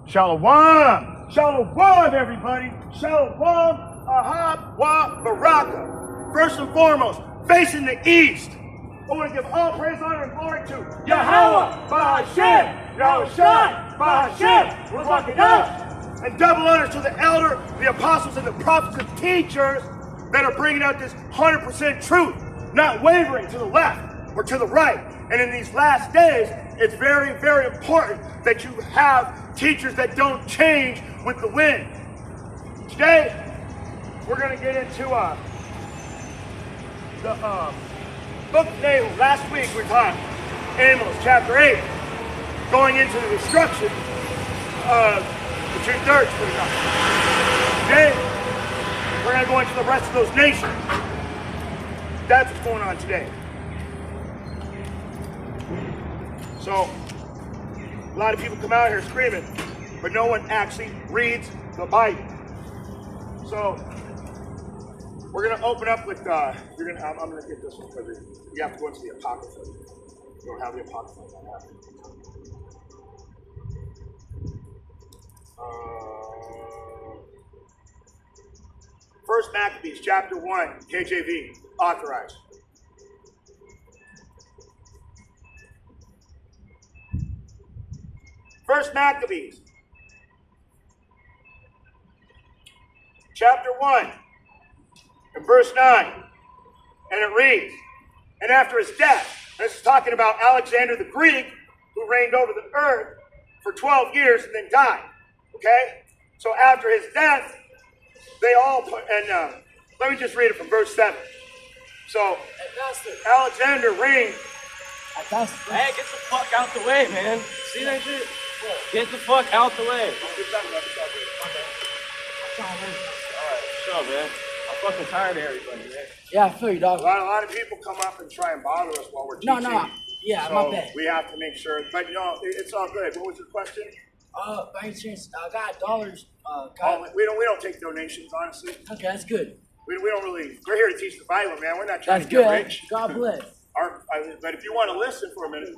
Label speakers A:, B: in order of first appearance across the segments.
A: Shalom! Shalom, everybody! Shalom, Ahab, Wa, Baraka. First and foremost, facing the east, I want to give all praise, honor, and glory to Yahweh, Bahashem, Yahushua, Bahashem, we're walking up. And double honors to the elder, the apostles, and the prophets and teachers that are bringing out this 100% truth, not wavering to the left or to the right. And in these last days, it's very, very important that you have teachers that don't change with the wind. Today, we're going to get into the book of Nahum. Last week we taught Amos chapter 8, going into the destruction of the two-thirds. Today, we're going to go into the rest of those nations. That's what's going on today. So, a lot of people come out here screaming, but no one actually reads the Bible. So, we're going to open up with, I'm going to get this one because we have to go into the Apocrypha. We don't have the Apocrypha on that. First Maccabees, chapter 1, KJV, authorized. First Maccabees, chapter 1, and verse 9, and it reads, and after his death, this is talking about Alexander the Greek, who reigned over the earth for 12 years and then died, okay? So after his death, they all put, and let me just read it from verse 7. So, Alexander reigned.
B: Hey, get the fuck out the way, man. See that shit? Get the fuck out the way. Alright, what's up, man? I'm fucking tired of everybody, man.
C: Yeah, I feel you, dog.
A: A lot of people come up and try and bother us while we're teaching.
C: No. Yeah,
A: so
C: my bad.
A: We have to make sure, but it's all good. What was your question?
C: By any chance, I got dollars.
A: We don't take donations, honestly.
C: Okay, that's good.
A: We don't really. We're here to teach the Bible, man. We're not trying
C: That's
A: to get
C: good.
A: rich.
C: God bless.
A: But if you want to listen for a minute.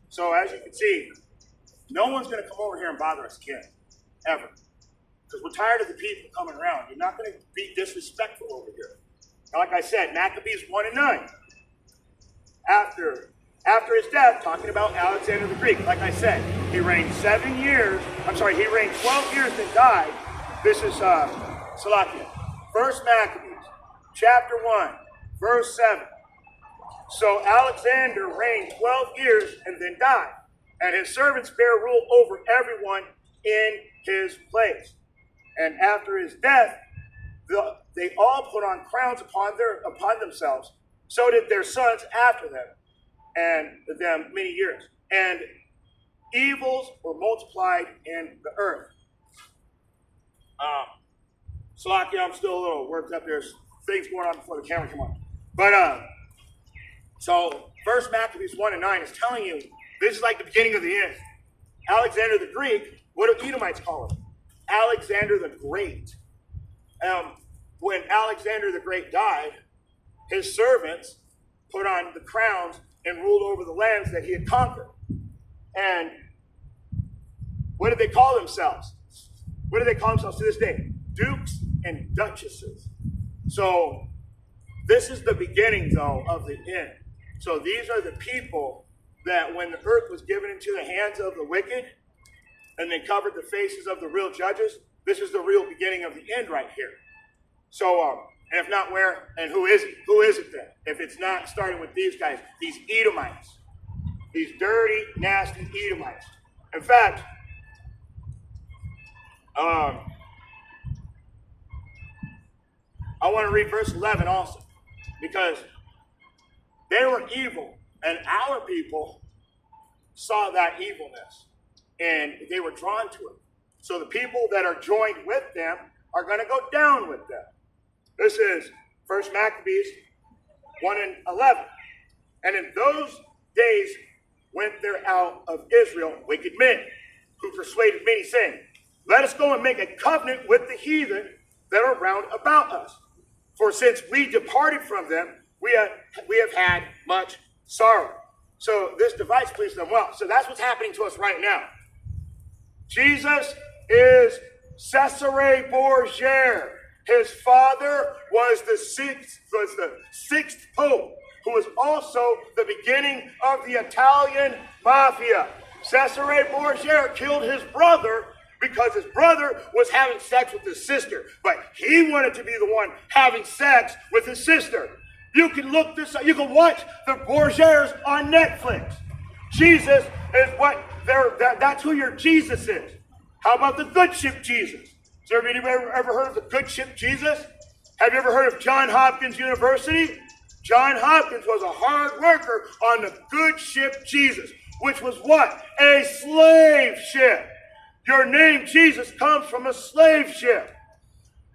A: So as you can see, no one's going to come over here and bother us again, ever. Because we're tired of the people coming around. You're not going to be disrespectful over here. Now, like I said, Maccabees 1 and 9. After his death, talking about Alexander the Greek, like I said, he reigned 7 years. He reigned 12 years and died. This is Salakia. First Maccabees, chapter 1, verse 7. So Alexander reigned 12 years and then died, and his servants bare rule over everyone in his place. And after his death, they all put on crowns upon themselves. So did their sons after them, and them many years. And evils were multiplied in the earth. Salakia, I'm still a little worked up. There's things going on before the camera come on. But so First Maccabees 1 and 9 is telling you this is like the beginning of the end. Alexander the Greek, what do Edomites call him? Alexander the Great. When Alexander the Great died, his servants put on the crowns and ruled over the lands that he had conquered. And what did they call themselves? What do they call themselves to this day? Dukes and duchesses. So this is the beginning, though, of the end. So these are the people that when the earth was given into the hands of the wicked and they covered the faces of the real judges, this is the real beginning of the end right here. So, and if not, where and who is it? Who is it then? If it's not starting with these guys, these Edomites, these dirty, nasty Edomites. In fact, I want to read verse 11 also, because they were evil, and our people saw that evilness, and they were drawn to it. So the people that are joined with them are going to go down with them. This is 1 Maccabees 1 and 11. And in those days went there out of Israel wicked men, who persuaded many, saying, let us go and make a covenant with the heathen that are round about us. For since we departed from them, we have had much sorrow. So this device pleased them well. So that's what's happening to us right now. Jesus is Cesare Borgia. His father was the sixth pope, who was also the beginning of the Italian mafia. Cesare Borgia killed his brother because his brother was having sex with his sister, but he wanted to be the one having sex with his sister. You can look this up. You can watch the Borgias on Netflix. Jesus is that's who your Jesus is. How about the good ship Jesus? Has anybody ever heard of the good ship Jesus? Have you ever heard of Johns Hopkins University? Johns Hopkins was a hard worker on the good ship Jesus, which was what? A slave ship. Your name Jesus comes from a slave ship.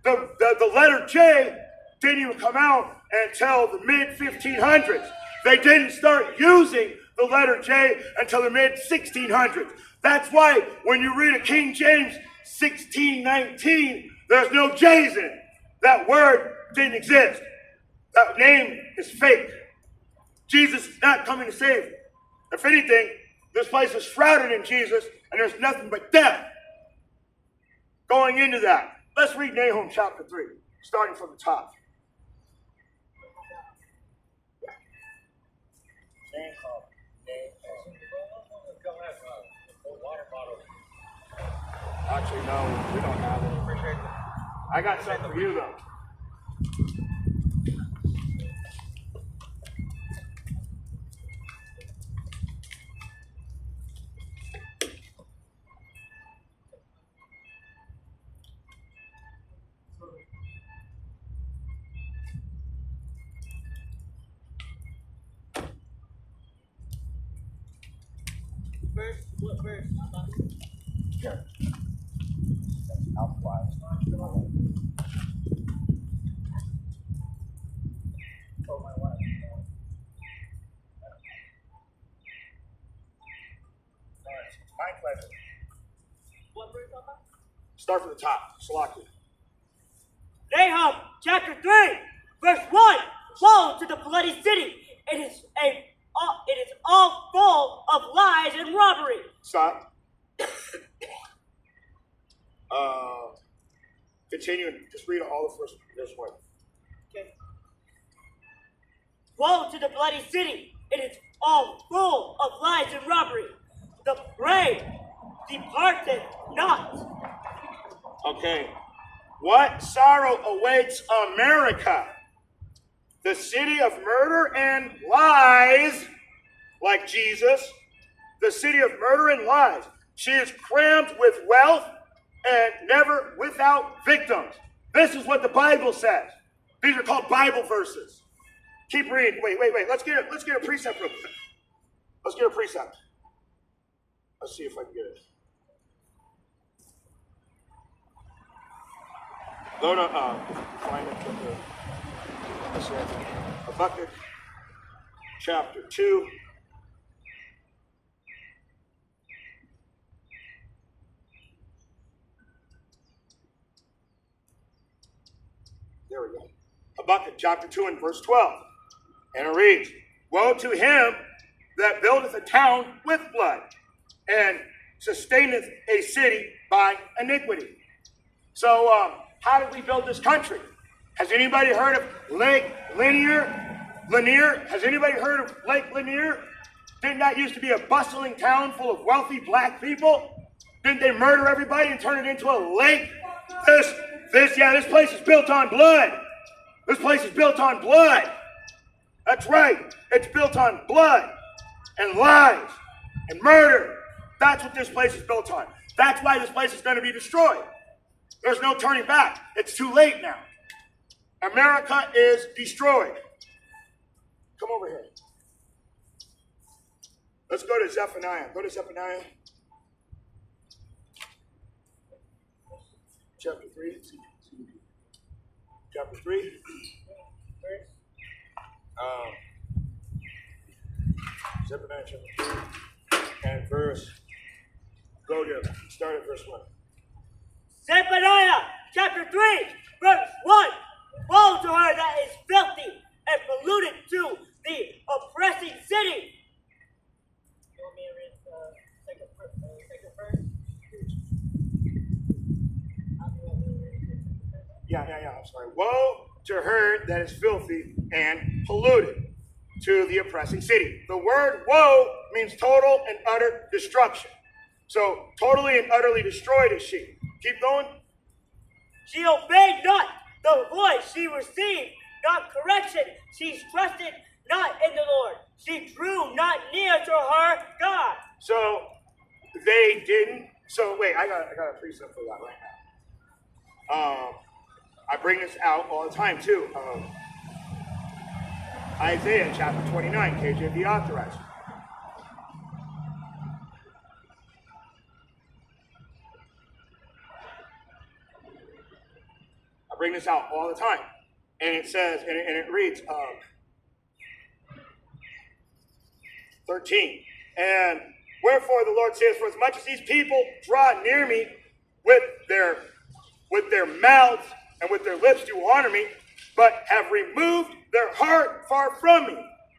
A: The letter J didn't even come out until the mid-1500s. They didn't start using the letter J until the mid-1600s. That's why when you read a King James 1619, there's no J's in it. That word didn't exist. That name is fake. Jesus is not coming to save you. If anything, this place is shrouded in Jesus, and there's nothing but death. Going into that, let's read Nahum chapter 3, starting from the top. Actually, no, we don't have it. Appreciate it. I got something for you, though.
B: What verse?
A: Here. Outflies. Oh, my wife. My pleasure.
B: What verse on that?
A: Start from the top. Salaki.
D: Nahum chapter 3, verse 1. Woe to the bloody city! It is all full of lies and robbery.
A: Stop. Continue. Just read all the first one.
D: Okay. Woe to the bloody city! It is all full of lies and robbery. The prey departeth not.
A: Okay. What sorrow awaits America? The city of murder and lies, like Jesus. The city of murder and lies. She is crammed with wealth and never without victims. This is what the Bible says. These are called Bible verses. Keep reading. Wait. Let's get a precept real quick. Let's get a precept. Let's see if I can get it. Go to find it with Habakkuk chapter 2. There we go. Habakkuk chapter 2 and verse 12. And it reads, Woe to him that buildeth a town with blood, and sustaineth a city by iniquity. So, how did we build this country? Has anybody heard of Lake Lanier? Has anybody heard of Lake Lanier? Didn't that used to be a bustling town full of wealthy black people? Didn't they murder everybody and turn it into a lake? This place is built on blood. This place is built on blood. That's right. It's built on blood and lies and murder. That's what this place is built on. That's why this place is going to be destroyed. There's no turning back. It's too late now. America is destroyed. Come over here. Let's go to Zephaniah. Go to Zephaniah. Chapter 3. Chapter 3. Zephaniah chapter 3. And start at verse 1.
D: Zephaniah chapter 3, verse 1. Woe to her that is filthy and polluted to the oppressing city.
A: I'm sorry. Woe to her that is filthy and polluted, to the oppressing city. The word woe means total and utter destruction. So totally and utterly destroyed is she. Keep going.
D: She obeyed not the voice she received, not correction. She trusted not in the Lord. She drew not near to her God.
A: So they didn't. So wait, I got a precept for that right now. I bring this out all the time too. Isaiah chapter 29, KJV authorized. I bring this out all the time. And it says, and it reads, 13. And wherefore the Lord says, for as much as these people draw near me with their mouths and with their lips do honor me, but have removed their heart far from me,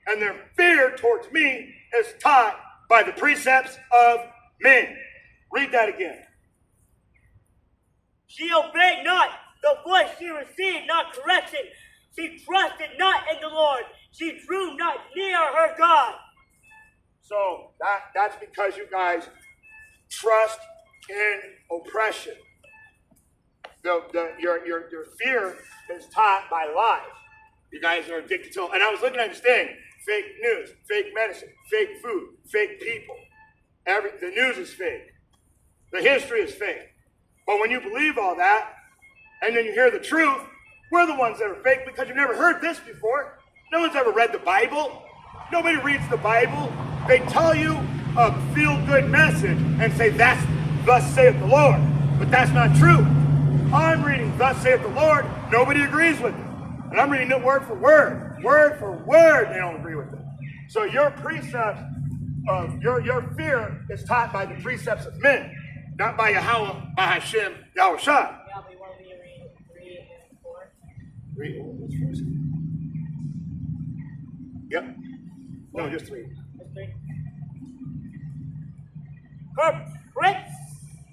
A: and their fear towards me is taught by the precepts of men. Read that again.
D: She obeyed not the voice she received, not correction. She trusted not in the Lord. She drew not near her God.
A: So that's because you guys trust in oppression. Your fear is taught by lies. You guys are addicted to it. And I was looking at this thing. Fake news, fake medicine, fake food, fake people. The news is fake. The history is fake. But when you believe all that, and then you hear the truth, we're the ones that are fake because you've never heard this before. No one's ever read the Bible. Nobody reads the Bible. They tell you a feel-good message and say, that's thus saith the Lord. But that's not true. I'm reading thus saith the Lord. Nobody agrees with it. And I'm reading it word for word. Word for word, they don't agree with it. So your precepts of your fear is taught by the precepts of men, not by Yahweh, by Hashem, Yahweh Shah. Read this first. Yep. No, just 3.
D: Her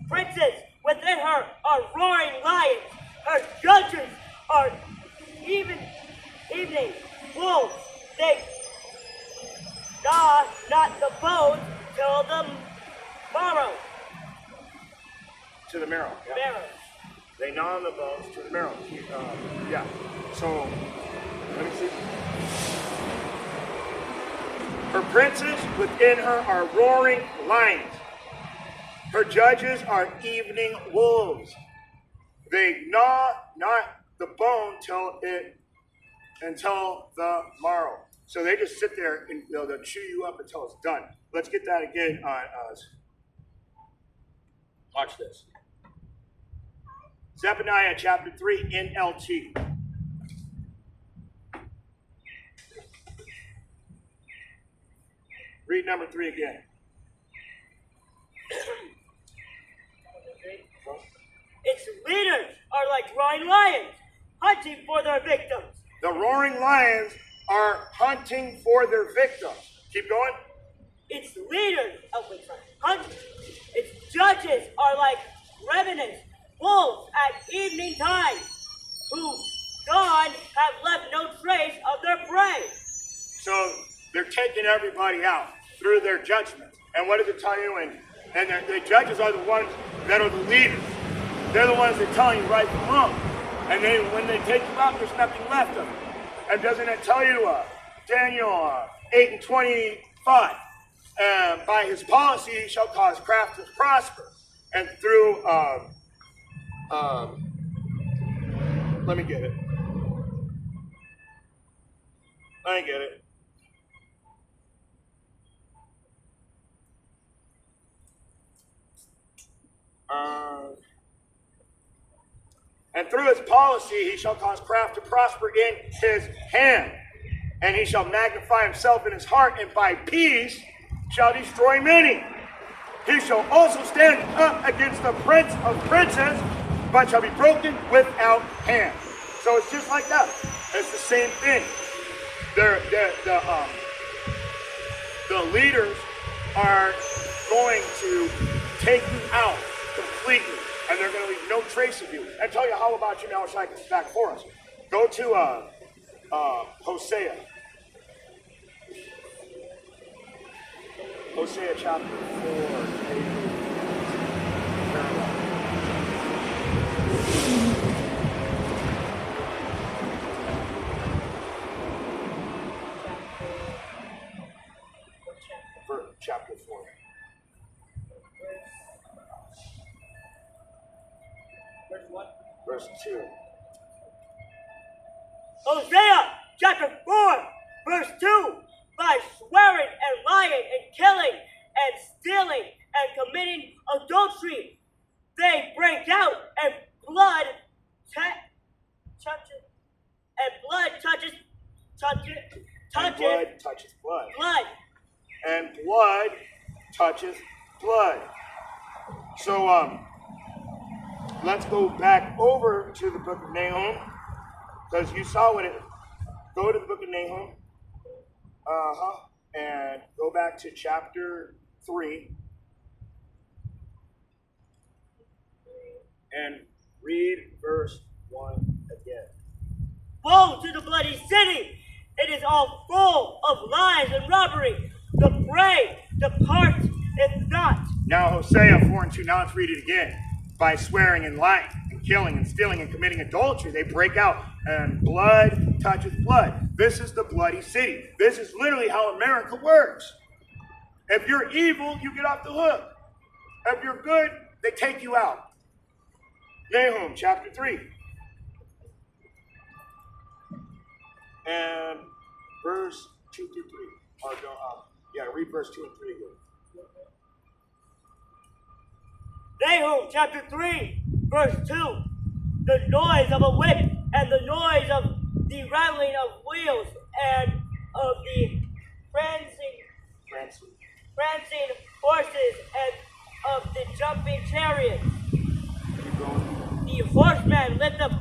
D: princes within her are roaring lions. Her judges are evening wolves. They gnaw not the bones till the marrow.
A: To the marrow. Yeah.
D: Marrow.
A: They gnaw on the bones to the marrow. Yeah. So, let me see. Her princes within her are roaring lions. Her judges are evening wolves. They gnaw not the bone until the morrow. So they just sit there and they'll chew you up until it's done. Let's get that again on us. Watch this. Zephaniah chapter 3 NLT. Read number 3 again.
D: Its leaders are like roaring lions, hunting for their victims.
A: The roaring lions are hunting for their victims. Keep going.
D: Its leaders, its judges are like revenants, wolves at evening time, who gone have left no trace of their prey.
A: So they're taking everybody out through their judgment. And what does it tell you? And the judges are the ones that are the leaders. They're the ones that tell you right from wrong. And when they take you out, there's nothing left of them. And doesn't it tell you, Daniel 8:25, by his policy he shall cause craft to prosper. And through, let me get it. And through his policy he shall cause craft to prosper in his hand, and he shall magnify himself in his heart, and by peace shall destroy many. He shall also stand up against the prince of princes, but shall be broken without hand. So it's just like that. It's the same thing. The leaders are going to take you out completely, and they're going to leave no trace of you and tell you all about you now, which I can back for us. Go to Hosea. Hosea chapter 4. Chapter 4.
D: Verse what?
A: Verse 2.
D: Hosea chapter 4, verse 2. By swearing and lying and killing and stealing and committing adultery, they break out, and blood touches
A: blood.
D: blood.
A: And blood touches blood. So let's go back over to the book of Nahum, because you saw what it. Go to the book of Nahum. And go back to chapter 3 and read verse 1 again.
D: Woe to the bloody city! It is all full of lies and robbery. The prey departs if not.
A: Now Hosea 4 and 2, now let's read it again. By swearing and lying and killing and stealing and committing adultery, they break out, and blood touches blood. This is the bloody city. This is literally how America works. If you're evil, you get off the hook. If you're good, they take you out. Nahum chapter 3. And verse 2 through 3. Read verse 2 and 3 again.
D: Nahum chapter 3, verse 2. The noise of a whip and the noise of the rattling of wheels and of the prancing horses and of the jumping chariots. The horsemen lift up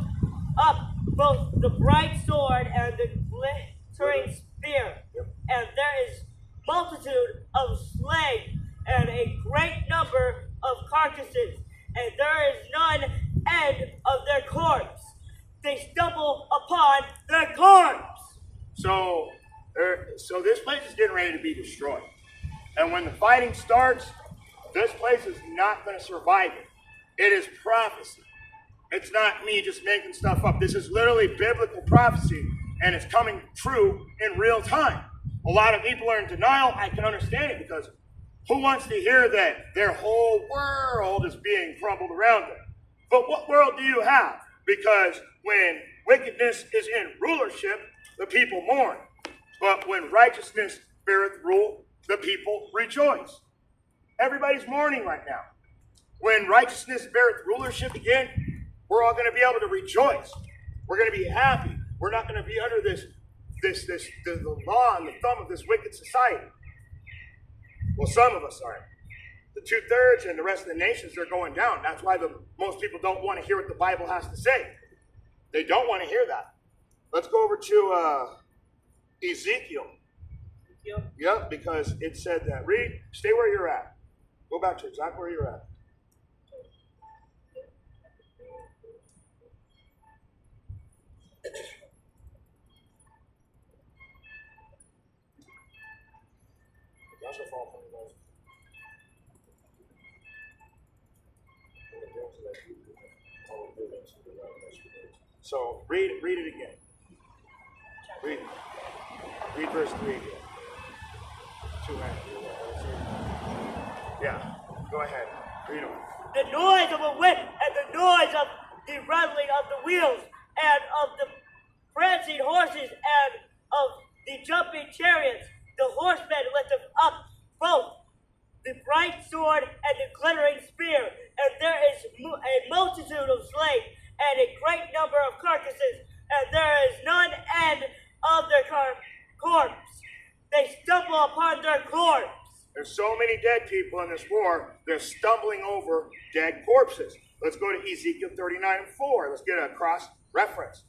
D: both the bright sword and the glittering spear. And there is multitude of slain and a great number of carcasses, and there is none end of their corpse. They stumble upon their corpse.
A: So this place is getting ready to be destroyed. And when the fighting starts, this place is not going to survive it. It is prophecy. It's not me just making stuff up. This is literally biblical prophecy, and it's coming true in real time. A lot of people are in denial. I can understand it, because who wants to hear that their whole world is being crumbled around them? But what world do you have? Because when wickedness is in rulership, the people mourn. But when righteousness beareth rule, the people rejoice. Everybody's mourning right now. When righteousness beareth rulership again, we're all going to be able to rejoice. We're going to be happy. We're not going to be under the law and the thumb of this wicked society. Well, some of us aren't. The 2/3 and the rest of the nations, they're going down. That's why most people don't want to hear what the Bible has to say. They don't want to hear that. Let's go over to Ezekiel. Yep, because it said that. Stay where you're at. Go back to exactly where you're at. So read it again. Read verse 3 again. 2 hands. Yeah, go ahead. Read them.
D: The noise of a whip and the noise of the rattling of the wheels and of the prancing horses and of the jumping chariots. The horsemen lift up both the bright sword and the glittering spear, and there is a multitude of slain and a great number of carcasses, and there is none end of their corpse. They stumble upon their corpse.
A: There's so many dead people in this war, they're stumbling over dead corpses. Let's go to Ezekiel 39 and 4. Let's get a cross reference.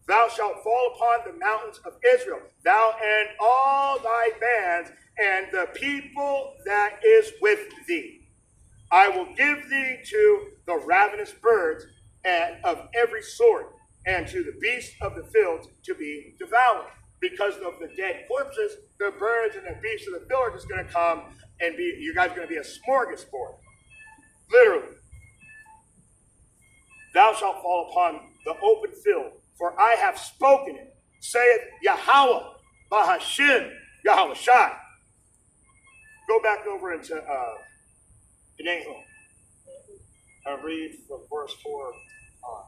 A: Thou shalt fall upon the mountains of Israel, thou and all thy bands, and the people that is with thee. I will give thee to the ravenous birds, and of every sort, and to the beasts of the field to be devoured. Because of the dead corpses, the birds and the beasts of the field are just going to come and be, you guys are going to be a smorgasbord. Literally. Thou shalt fall upon the open field, for I have spoken it, saith Yahweh, Bahashim, Yahweh Shai. Go back over into Nahum and read from verse 4 on.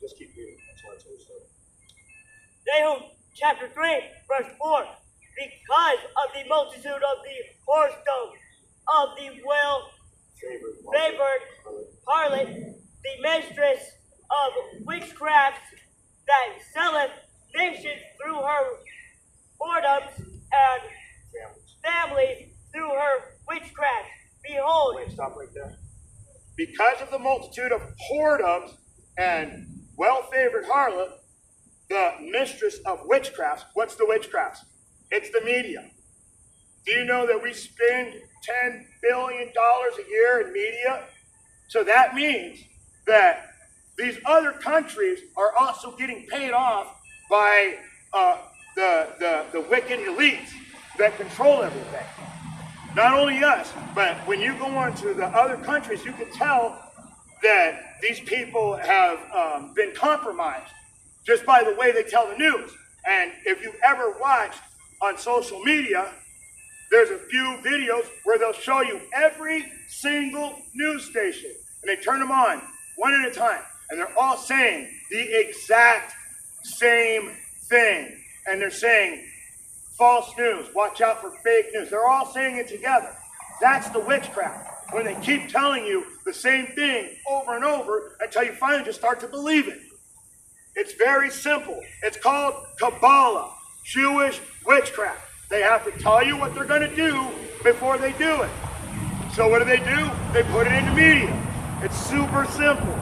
A: Just keep reading. That's why I told you so.
D: Nahum chapter 3, verse 4. Because of the multitude of the whoredom of the well-favored harlot, the mistress of witchcraft that selleth nations through her whoredoms and families through her witchcraft. Behold.
A: Wait, stop right there. Because of the multitude of whoredoms and well-favored harlot, the mistress of witchcraft. What's the witchcraft? It's the media. Do you know that we spend $10 billion a year in media? So that means that these other countries are also getting paid off by the wicked elites that control everything. Not only us, but when you go on to the other countries, you can tell that these people have been compromised just by the way they tell the news. And if you've ever watched on social media, there's a few videos where they'll show you every single news station, and they turn them on one at a time, and they're all saying the exact same thing. And they're saying false news, watch out for fake news. They're all saying it together. That's the witchcraft, when they keep telling you the same thing over and over until you finally just start to believe it. It's very simple. It's called Kabbalah, Jewish witchcraft. They have to tell you what they're going to do before they do it. So what do? They put it in the media. It's super simple.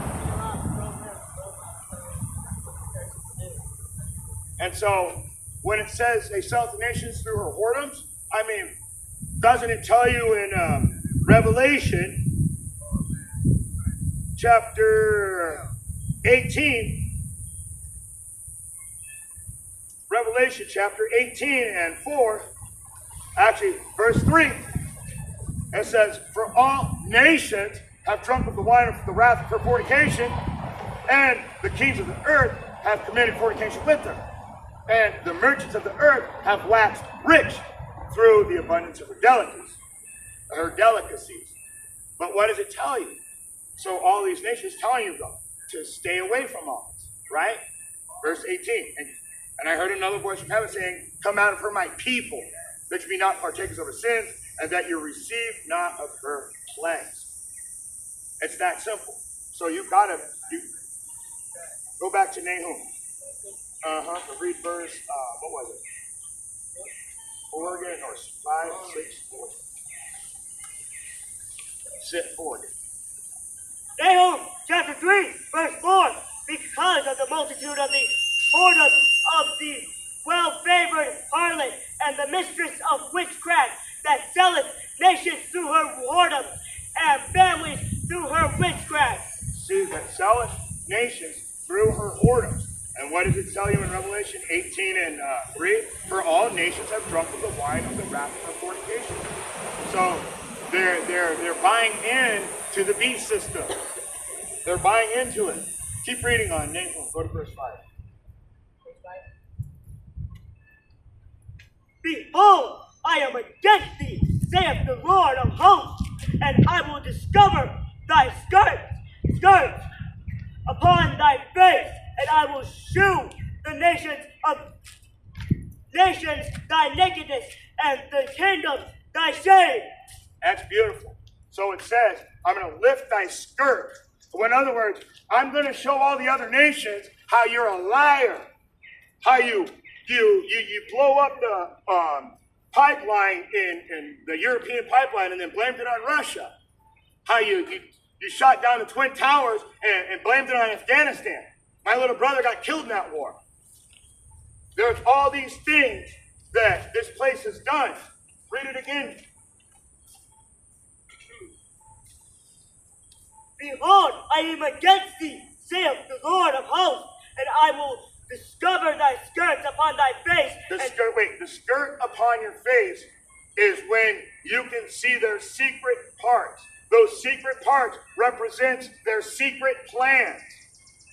A: And so when it says they sell the nations through her whoredoms, I mean, doesn't it tell you in Revelation chapter 18, Revelation chapter 18 and 4, actually verse 3, it says, for all nations have drunk of the wine of the wrath of her fornication, and the kings of the earth have committed fornication with her, and the merchants of the earth have waxed rich through the abundance of her delicacies. But what does it tell you? So all these nations telling you though to stay away from all this, right? Verse 18, and I heard another voice from heaven saying, come out of her, my people, that you be not partakers of her sins, and that you receive not of her plagues. It's that simple. So you gotta go back to Nahum. Read verse, what was it? Oregon or 5, 6, 4. Sit Oregon.
D: Nahum chapter 3, verse 4. Because of the multitude of the whoredom of the well-favored harlot and the mistress of witchcraft that selleth nations through her whoredom and families through her witchcraft.
A: See, that selleth nations through her whoredoms. And what does it tell you in Revelation 18 and 3? For all nations have drunk of the wine of the wrath of her fornication. So they're buying in to the beast system. They're buying into it. Keep reading on Nahum. Go to verse 5.
D: Behold, I am against thee, saith the Lord of hosts, and I will discover thy skirts upon thy face, and I will shew the nations thy nakedness, and the kingdoms thy shame.
A: That's beautiful. So it says, I'm going to lift thy skirt. So in other words, I'm going to show all the other nations how you're a liar, how you blow up the pipeline in the European pipeline and then blamed it on Russia. How you shot down the Twin Towers and blamed it on Afghanistan. My little brother got killed in that war. There's all these things that this place has done. Read it again.
D: Behold, I am against thee, saith the Lord of hosts, and I will discover thy skirts upon thy face.
A: The skirt upon your face is when you can see their secret parts. Those secret parts represent their secret plans.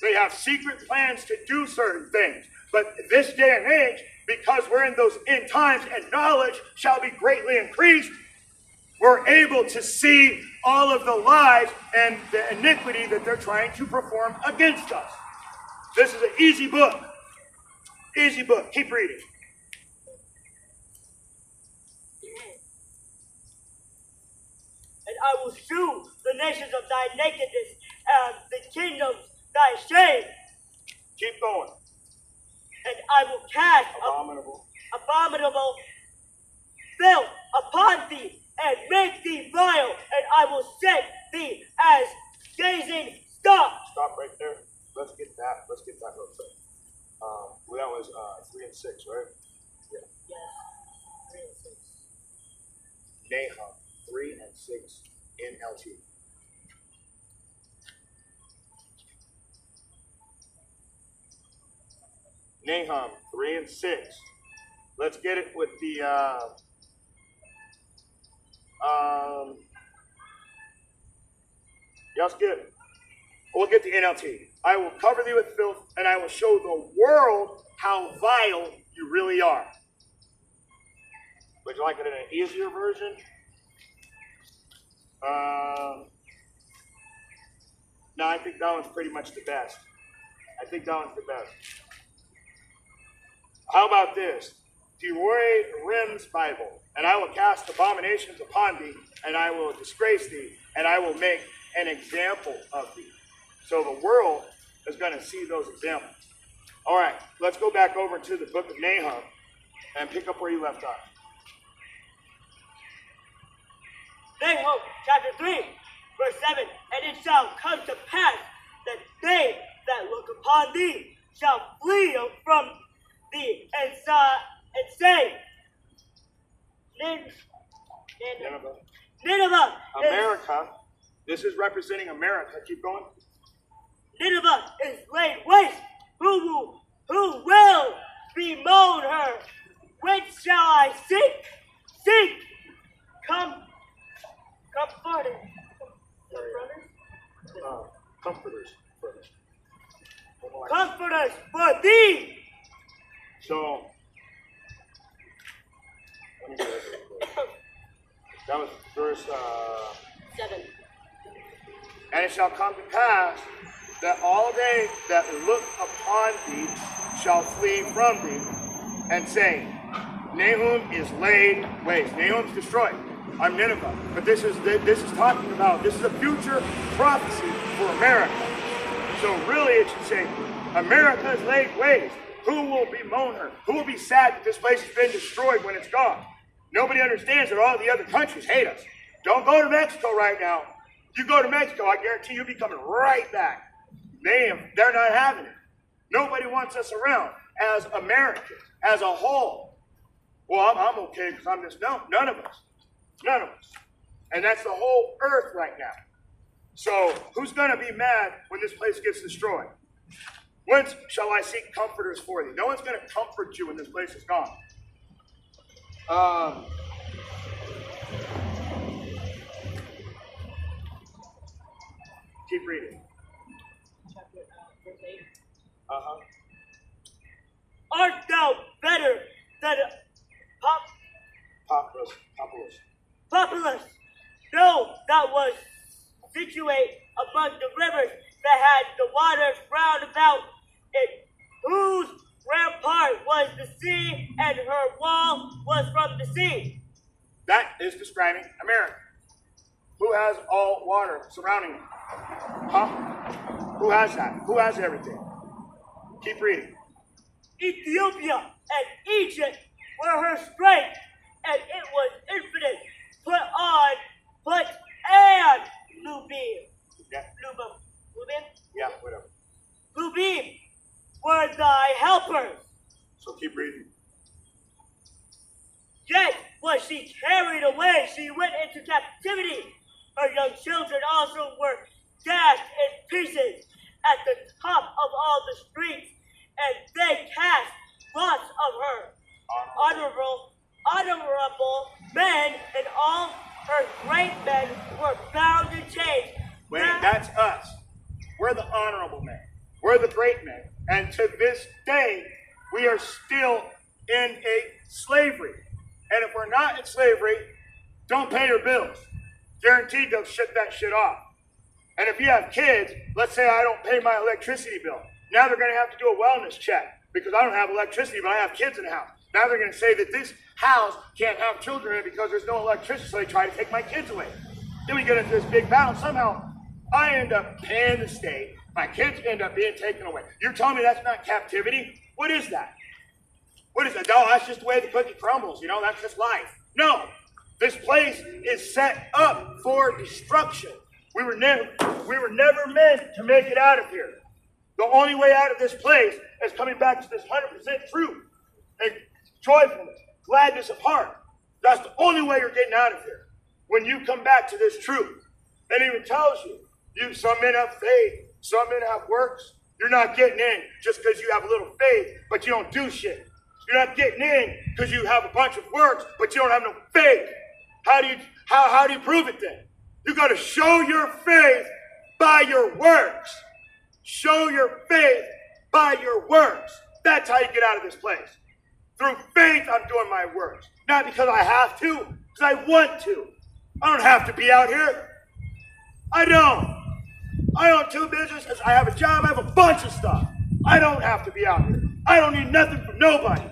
A: They have secret plans to do certain things. But this day and age, because we're in those end times and knowledge shall be greatly increased, we're able to see all of the lies and the iniquity that they're trying to perform against us. This is an easy book. Easy book. Keep reading.
D: And I will shew the nations of thy nakedness, and the kingdoms thy shame.
A: Keep going.
D: And I will cast abominable filth upon thee, and make thee vile, and I will set thee as gazing stock.
A: Stop right there. Let's get that real quick. That was 3 and 6, right? Yeah.
D: Yes. 3 and 6.
A: Nahum 3 and 6 NLT. Nahum 3 and 6. Let's get it with the yes, good. We'll get the NLT. I will cover thee with filth, and I will show the world how vile you really are. Would you like it in an easier version? No, I think that one's pretty much the best. How about this? Deroy Rim's Bible, and I will cast abominations upon thee, and I will disgrace thee, and I will make an example of thee. So the world is going to see those examples. All right, let's go back over to the book of Nahum and pick up where you left off.
D: Nahum chapter 3, verse 7. And it shall come to pass that they that look upon thee shall flee from thee, and say, Nineveh
A: America. This is representing America. Keep going.
D: Nineveh is laid waste. Who will bemoan her? Whence shall I seek? Comforters.
A: Comforters.
D: Comforters for thee.
A: So, let me get it real quick. That was verse
D: 7.
A: And it shall come to pass that all they that look upon thee shall flee from thee, and say, Nahum is laid waste. Nahum's destroyed. I'm Nineveh. But this is talking about, this is a future prophecy for America. So really it should say, America is laid waste. Who will bemoan her? Who will be sad that this place has been destroyed when it's gone? Nobody understands that all the other countries hate us. Don't go to Mexico right now. You go to Mexico, I guarantee you'll be coming right back. They're not having it. Nobody wants us around as Americans, as a whole. Well, I'm okay because I'm just, no, none of us. None of us. And that's the whole earth right now. So who's going to be mad when this place gets destroyed? Whence shall I seek comforters for thee? No one's going to comfort you when this place is gone. Keep reading.
D: Verse 8.
A: Uh-huh.
D: Art thou better than Populus? No, that was situate among the rivers that had the waters round about it, whose rampart was the sea, and her wall was from the sea.
A: That is describing America. Who has all water surrounding them? Huh? Who has that? Who has everything? Keep reading.
D: Ethiopia and Egypt were her strength, and it was infinite. Put and Lubim.
A: Yeah.
D: Lubim?
A: Yeah, whatever.
D: Lubim were thy helpers.
A: So keep reading.
D: Yet was she carried away. She went into captivity. Her young children also were dashed in pieces at the top of all the streets, and they cast lots of her. Honorable men and all her great men were bound in chains.
A: Wait, that's us. We're the honorable men. We're the great men. And to this day, we are still in a slavery. And if we're not in slavery, don't pay your bills. Guaranteed they'll shut that shit off. And if you have kids, let's say I don't pay my electricity bill. Now they're going to have to do a wellness check because I don't have electricity, but I have kids in the house. Now they're going to say that this house can't have children in it because there's no electricity, so they try to take my kids away. Then we get into this big battle. Somehow, I end up paying the state. My kids end up being taken away. You're telling me that's not captivity? What is that? What is that? No, that's just the way the cookie crumbles. You know, that's just life. No, this place is set up for destruction. We were never meant to make it out of here. The only way out of this place is coming back to this 100% truth and joyfulness, gladness of heart. That's the only way you're getting out of here. When you come back to this truth. And it even tells you, some men have faith, some men have works. You're not getting in just because you have a little faith, but you don't do shit. You're not getting in because you have a bunch of works, but you don't have no faith. How do you prove it then? You got to show your faith by your works. Show your faith by your works. That's how you get out of this place. Through faith, I'm doing my works. Not because I have to, because I want to. I don't have to be out here. I don't. I own 2 businesses. I have a job. I have a bunch of stuff. I don't have to be out here. I don't need nothing from nobody.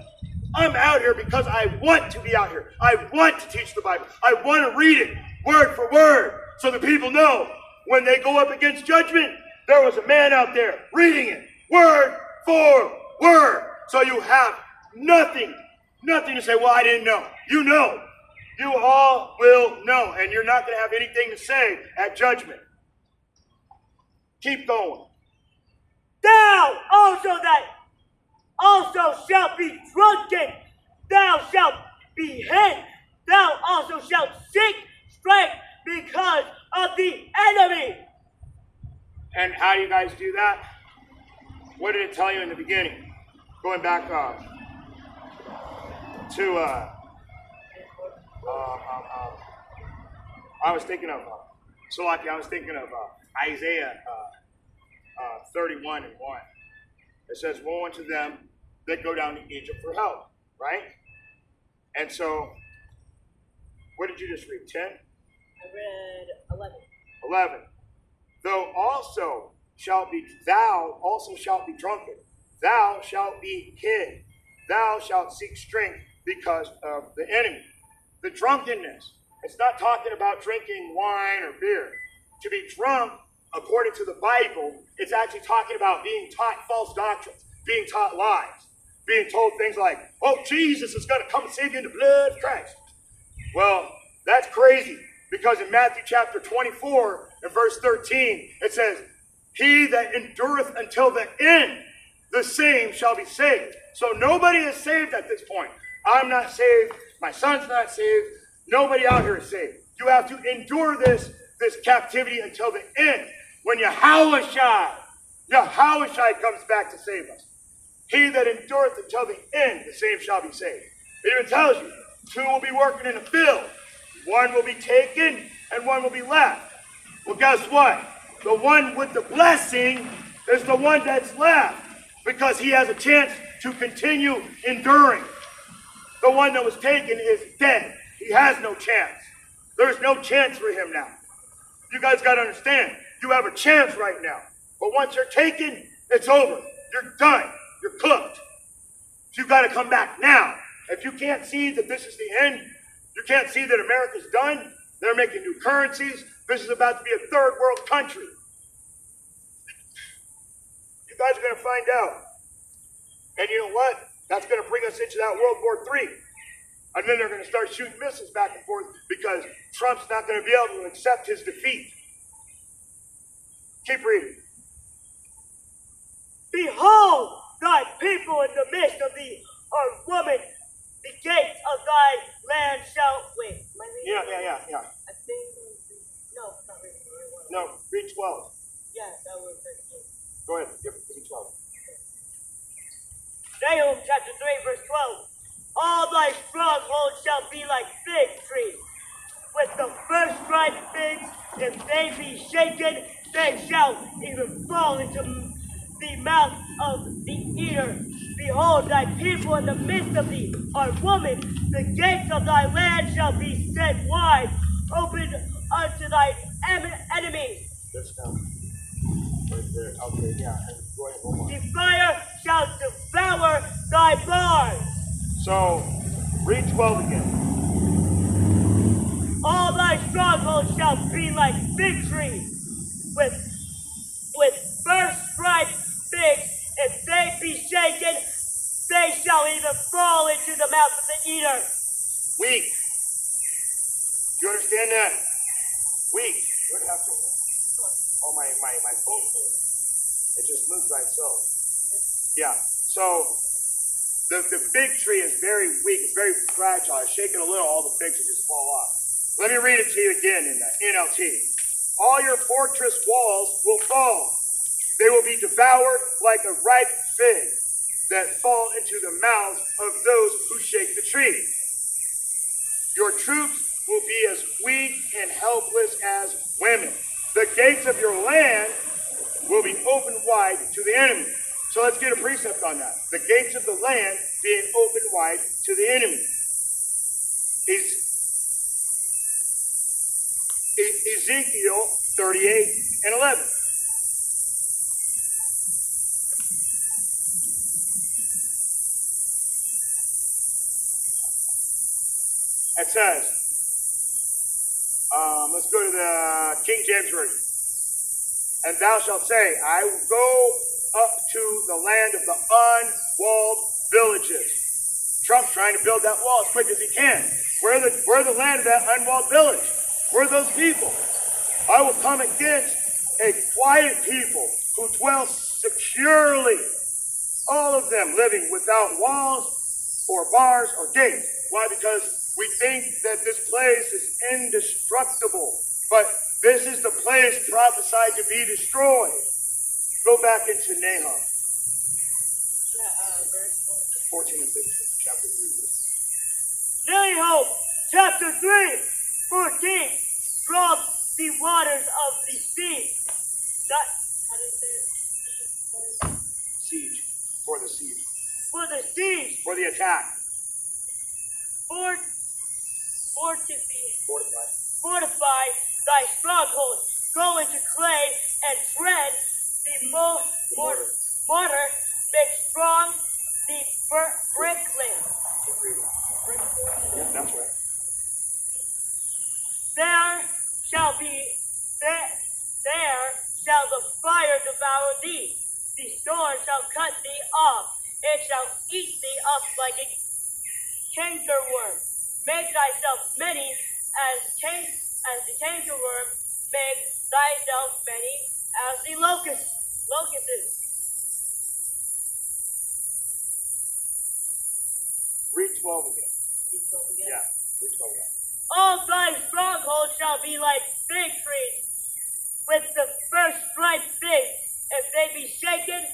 A: I'm out here because I want to be out here. I want to teach the Bible. I want to read it word for word so the people know when they go up against judgment, there was a man out there reading it word for word. So you have nothing to say, well, I didn't know. You know. You all will know, and you're not going to have anything to say at judgment. Keep going.
D: Thou also shalt be drunken. Thou shalt be hid. Thou also shalt seek strength because of the enemy.
A: And how do you guys do that? What did it tell you in the beginning? Going back to I was thinking of Isaiah 31:1. It says, woe unto them that go down to Egypt for help, right? And so, what did you just read, 10?
D: I read 11.
A: 11. Thou also shalt be drunken. Thou shalt be hid. Thou shalt seek strength because of the enemy. The drunkenness. It's not talking about drinking wine or beer. To be drunk, according to the Bible, it's actually talking about being taught false doctrines, being taught lies, being told things like, oh, Jesus is going to come and save you in the blood of Christ. Well, that's crazy, because in Matthew chapter 24 and verse 13, it says, he that endureth until the end, the same shall be saved. So nobody is saved at this point. I'm not saved. My son's not saved. Nobody out here is saved. You have to endure this captivity until the end. When Yahweh comes back to save us. He that endureth until the end, the same shall be saved. It even tells you, 2 will be working in the field. 1 will be taken and 1 will be left. Well, guess what? The one with the blessing is the one that's left because he has a chance to continue enduring. The one that was taken is dead. He has no chance. There's no chance for him now. You guys got to understand, you have a chance right now. But once you're taken, it's over. You're done. You're cooked. So you got to come back now. If you can't see that this is the end, you can't see that America's done, they're making new currencies, this is about to be a third world country. You guys are going to find out. And you know what? That's going to bring us into that World War III. And then they're going to start shooting missiles back and forth because Trump's not going to be able to accept his defeat. Keep reading.
D: Behold, thy people in the midst of thee are woman. The gates of thy land shall... Wait, am I reading?
A: Yeah.
D: I think... No, I'm not reading the right one.
A: No, read 12.
D: dried figs, if they be shaken, they shall even fall into the mouth of the eater. Behold, thy people in the midst of thee are women. The gates of thy land shall be set wide, open unto thy enemies.
A: That's now. Right there. Okay, yeah. And go ahead, one more.
D: The fire shall devour thy barns.
A: So, read 12 again.
D: All thy strongholds shall be like fig trees, with first ripe figs. If they be shaken, they shall even fall into the mouth of the eater.
A: Weak. Do you understand that? Weak. What happened? Oh, my phone moved. It just moved by itself. Yeah. So, the fig tree is very weak. It's very fragile. It's shaken a little, all the figs will just fall off. Let me read it to you again in the NLT. All your fortress walls will fall. They will be devoured like a ripe fig that fall into the mouths of those who shake the tree. Your troops will be as weak and helpless as women. The gates of your land will be opened wide to the enemy. So let's get a precept on that. The gates of the land being opened wide to the enemy. Ezekiel 38 and 11. It says, let's go to the King James Version. And thou shalt say, I will go up to the land of the unwalled villages. Trump's trying to build that wall as quick as he can. We're the land of that unwalled village. We're those people. I will come against a quiet people who dwell securely. All of them living without walls or bars or gates. Why? Because we think that this place is indestructible. But this is the place prophesied to be destroyed. Go back into Nahum. 14 and 15, chapter 3.
D: Nahum, chapter 3, 14. From the waters of the sea. How do you say it?
A: Siege. For the siege.
D: For the siege.
A: For the attack.
D: Fortify thy strongholds. Go into clay and tread the mortar. Make strong the bricklaying.
A: Yeah, that's right.
D: There shall the fire devour thee. The sword shall cut thee off. It shall eat thee up like a cankerworm. Make thyself many as the cankerworm. Make thyself many as the locust.
A: Read 12 again. Yeah, read 12 again.
D: All thy strongholds shall be like fig trees, with the first ripe figs. If they be shaken,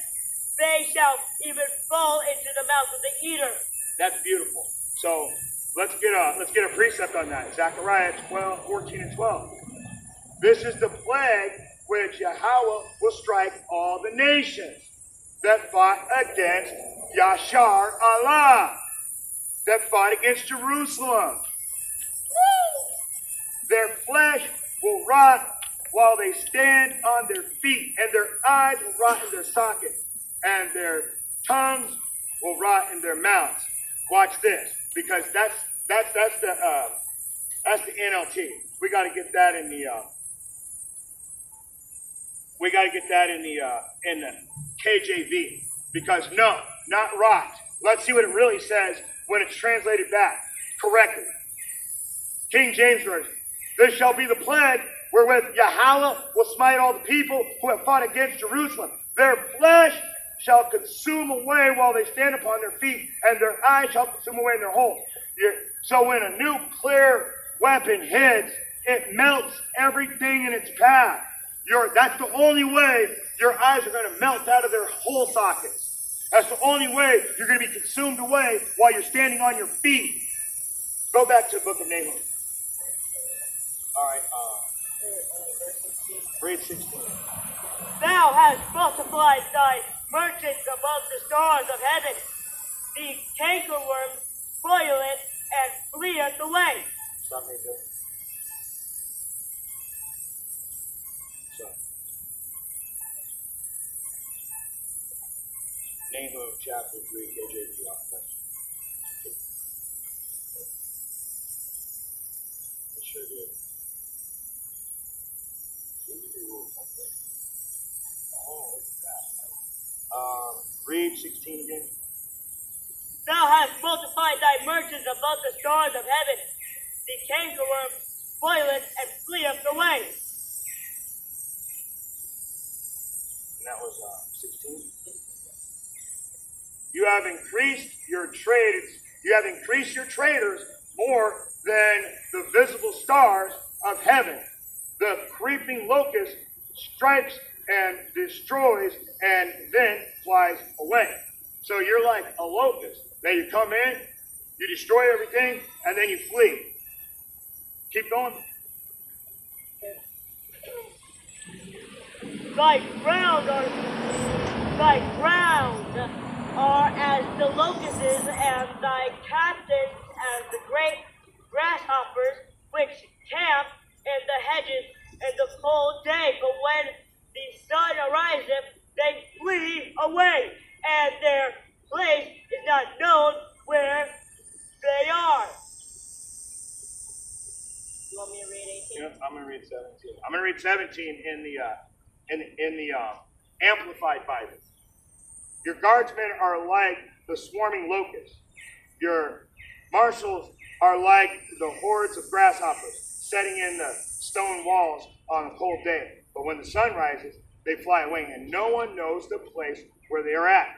D: they shall even fall into the mouth of the eater.
A: That's beautiful. So let's get a precept on that. Zechariah 12, 14 and 12. This is the plague which Yahweh will strike all the nations that fought against Yashar Allah, that fought against Jerusalem. Their flesh will rot while they stand on their feet, and their eyes will rot in their sockets, and their tongues will rot in their mouths. Watch this, because that's the NLT. We got to get that in the in the KJV, because no, not rot. Let's see what it really says when it's translated back correctly. King James Version. This shall be the plague wherewith Yahweh will smite all the people who have fought against Jerusalem. Their flesh shall consume away while they stand upon their feet, and their eyes shall consume away in their holes. So when a nuclear weapon hits, it melts everything in its path. That's the only way your eyes are going to melt out of their hole sockets. That's the only way you're going to be consumed away while you're standing on your feet. Go back to the book of Nahum. All right. Read 16.
D: Thou hast multiplied thy merchants above the stars of heaven. The cankerworm spoileth and fleeth away.
A: Stop me there. So. Nahum chapter 3, KJV off the It sure did. Oh, look at that. Read 16 again.
D: Thou hast multiplied thy merchants above the stars of heaven. The cankerworm spoileth and fleeth away.
A: And that was 16. You have increased your trades. You have increased your traders more than the visible stars of heaven. The creeping locust strikes and destroys and then flies away. So you're like a locust. That you come in, you destroy everything, and then you flee. Keep going.
D: Thy ground are as the locusts, and thy captains as the great grasshoppers, which camp in the hedges in the cold day. But when the sun ariseth, they flee away, and their place is not known where they are. You want me to read 18?
A: Yeah, I'm going to read 17. I'm going to read 17 in the Amplified Bible. Your guardsmen are like the swarming locusts. Your marshals are like the hordes of grasshoppers setting in the stone walls on a cold day. But when the sun rises, they fly away, and no one knows the place where they are at.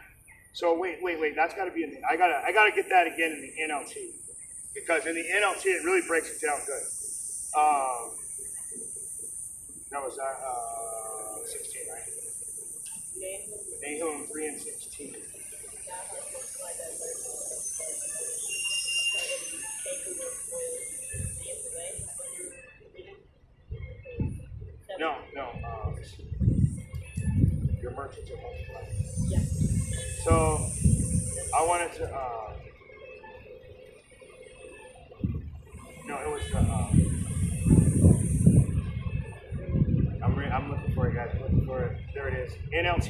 A: So wait. That's got to be in the. I gotta get that again in the NLT, because in the NLT it really breaks it down good. That was 16, right? Nahum 3 and 16. No. Your merchants are multiplied.
D: Yeah.
A: So I wanted to. No, it was the. I'm looking for it, guys. I'm looking for it. There it is. NLT.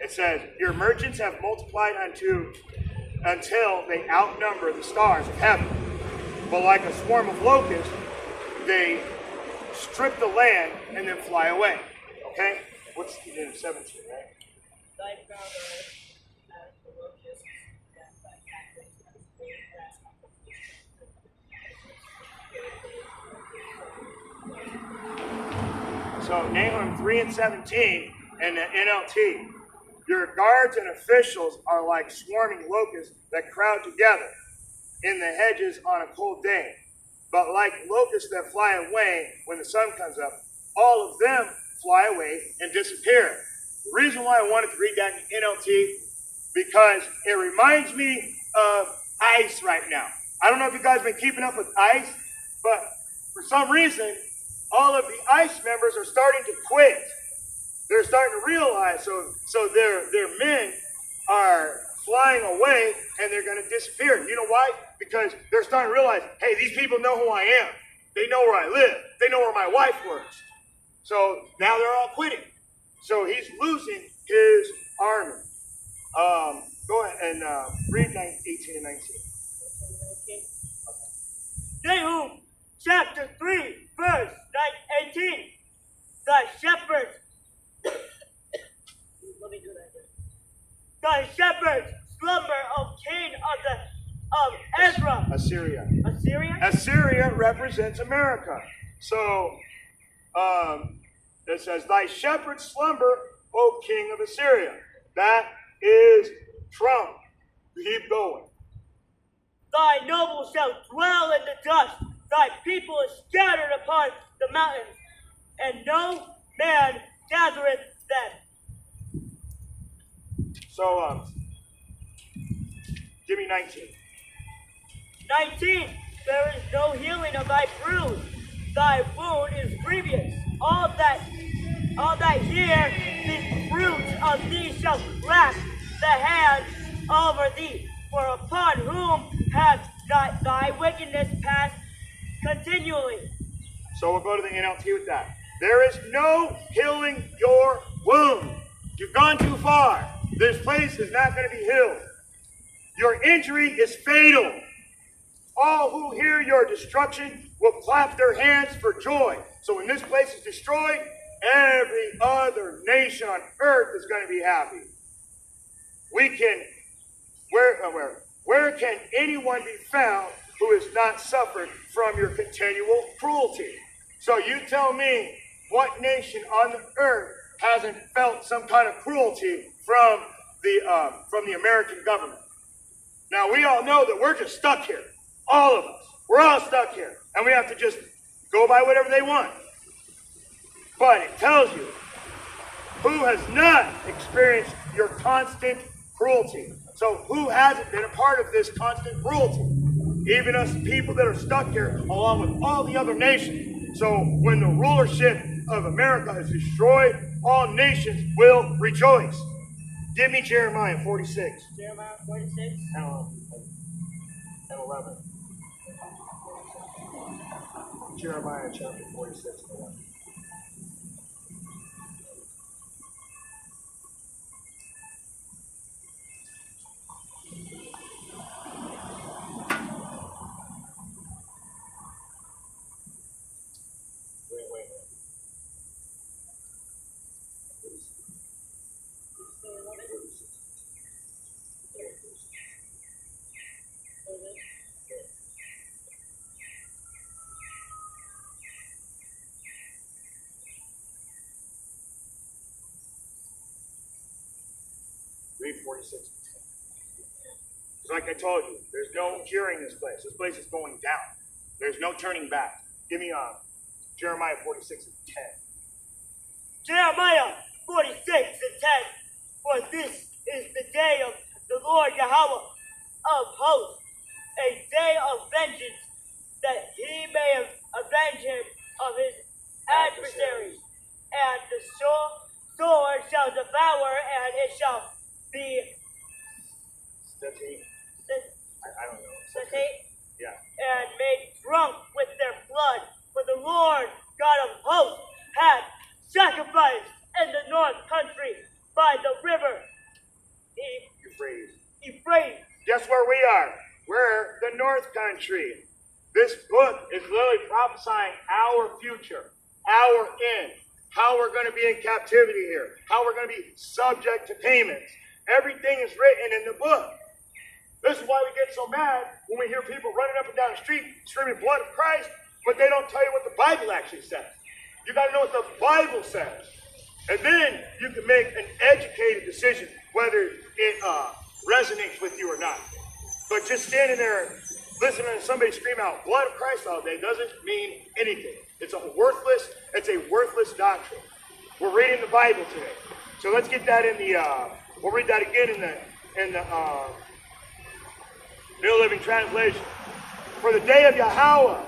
A: It says, "Your merchants have multiplied until they outnumber the stars of heaven. But like a swarm of locusts, they strip the land and then fly away." Okay? What's 17, right?
D: Thy ground are as the locusts, and thy captains as the great grasshoppers.
A: So Nahum 3 and 17 and the NLT. Your guards and officials are like swarming locusts that crowd together in the hedges on a cold day. But like locusts that fly away when the sun comes up, all of them fly away and disappear. The reason why I wanted to read that in NLT, because it reminds me of ice right now. I don't know if you guys have been keeping up with ice, but for some reason, all of the ICE members are starting to quit. They're starting to realize, so their men are flying away and they're going to disappear. You know why? Because they're starting to realize, hey, these people know who I am. They know where I live. They know where my wife works. So now they're all quitting. So he's losing his army. Go ahead and read 18 and 19.
D: Nahum chapter 3, verse 18. Thy shepherds, let me do that again. Thy shepherds slumber, O king of Ezra.
A: Assyria.
D: Assyria?
A: Assyria represents America. So it says, thy shepherds slumber, O king of Assyria. That is Trump. Keep going.
D: Thy nobles shall dwell in the dust. Thy people is scattered upon the mountains, and no man gathereth them.
A: So, give me 19.
D: 19. There is no healing of thy bruise. thy wound is grievous. All that hear the fruit of thee shall clap the hand over thee. For upon whom hath not thy wickedness passed continually?
A: So we'll go to the NLT with that. There is no healing your wound. You've gone too far. This place is not going to be healed. Your injury is fatal. All who hear your destruction will clap their hands for joy. So when this place is destroyed, every other nation on earth is going to be happy. Where can anyone be found who has not suffered from your continual cruelty? So you tell me what nation on the earth hasn't felt some kind of cruelty from the American government? Now we all know that we're just stuck here. All of us. We're all stuck here. And we have to just go by whatever they want. But it tells you who has not experienced your constant cruelty. So who hasn't been a part of this constant cruelty? Even us people that are stuck here along with all the other nations. So when the rulership of America is destroyed, all nations will rejoice. Give me Jeremiah 46.
D: Jeremiah 46.
A: And 11. Jeremiah chapter 46 and 11. Wait. Read 46. It's like I told you, there's no curing this place. This place is going down. There's no turning back. Give me Jeremiah 46 and 10.
D: Jeremiah 46 and 10. For this is the day of the Lord Yahweh of hosts, a day of vengeance, that he may avenge him of his adversaries. And the sword shall devour, and it shall be
A: I don't know. Yeah.
D: and made drunk with their blood. For the Lord God of hosts hath sacrificed in the north country by the river Euphrates.
A: Guess where we are? We're the North Country. This book is literally prophesying our future, our end, how we're going to be in captivity here, how we're going to be subject to payments. Everything is written in the book. This is why we get so mad when we hear people running up and down the street screaming blood of Christ, but they don't tell you what the Bible actually says. You got to know what the Bible says. And then you can make an educated decision whether it resonates with you or not. But just standing there listening to somebody scream out blood of Christ all day doesn't mean anything. It's a worthless doctrine. We're reading the Bible today. So let's get that in the we'll read that again in the New Living Translation. For the day of Yahweh,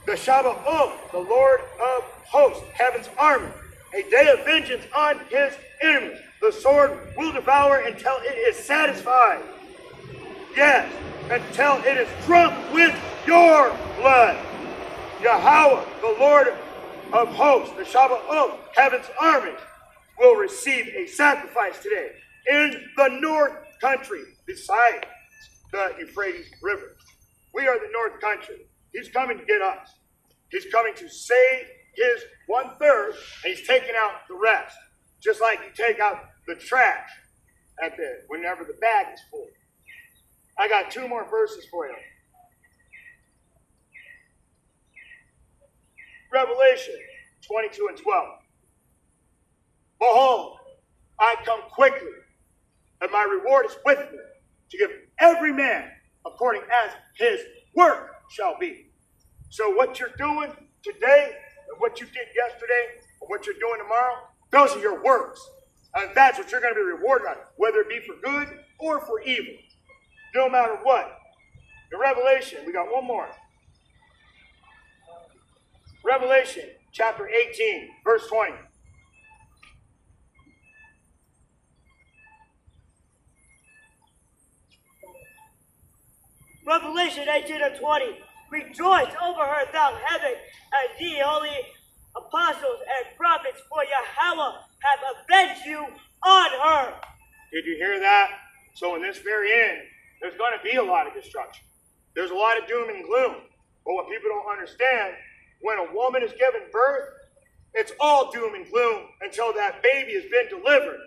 A: the Shabbat, the Lord of hosts, heaven's army, a day of vengeance on his enemies. The sword will devour until it is satisfied. Yes, until it is drunk with your blood. Yahweh, the Lord of hosts, the Shabbat, heaven's armies, will receive a sacrifice today in the north country beside the Euphrates River. We are the north country. He's coming to get us. He's coming to save his 1/3, and he's taking out the rest. Just like you take out the trash whenever the bag is full. I got 2 more verses for you. Revelation 22 and 12. Behold, I come quickly, and my reward is with me, to give every man according as his work shall be. So what you're doing today, and what you did yesterday, and what you're doing tomorrow, those are your works. And that's what you're going to be rewarded on, whether it be for good or for evil. No matter what. In Revelation, we got one more. Revelation chapter 18, verse 20.
D: Revelation 18 and 20. Rejoice over her, thou heaven, and ye holy apostles and prophets, for Yahweh hath avenged you on her.
A: Did you hear that? So in this very end, there's going to be a lot of destruction. There's a lot of doom and gloom. But what people don't understand, when a woman is given birth, it's all doom and gloom until that baby has been delivered.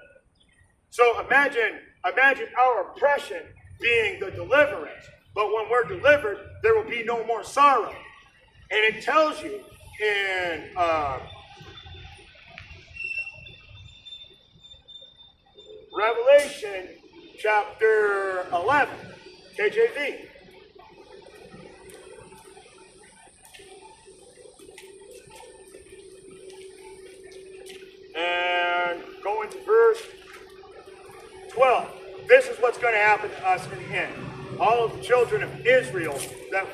A: So imagine our oppression being the deliverance. But when we're delivered, there will be no more sorrow. And it tells you in Revelation chapter 11, KJV. And going to verse 12. This is what's going to happen to us in the end. All of the children of Israel that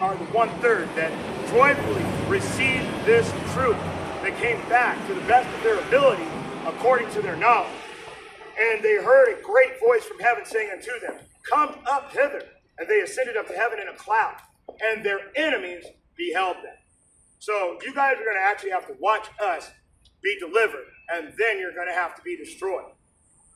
A: are the 1/3 that joyfully received this truth, they came back to the best of their ability according to their knowledge. And they heard a great voice from heaven saying unto them, Come up hither. And they ascended up to heaven in a cloud, and their enemies beheld them. So you guys are going to actually have to watch us be delivered, and then you're going to have to be destroyed.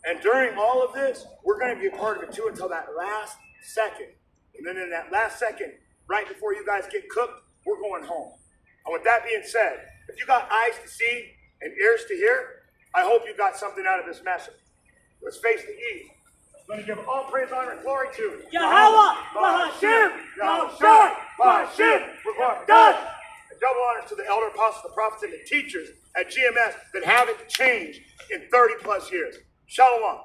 A: And during all of this, we're going to be a part of it too until that last second. And then in that last second, right before you guys get cooked, we're going home. And with that being said, if you got eyes to see and ears to hear, I hope you got something out of this message. Let's face the Eve. I'm going to give all praise, honor, and glory to
D: Yahweh, Bahashim, Yahushua, Bahashim.
A: We're going done. And double honor to the elder apostles, the prophets, and the teachers at GMS that haven't changed in 30 plus years. Shalom.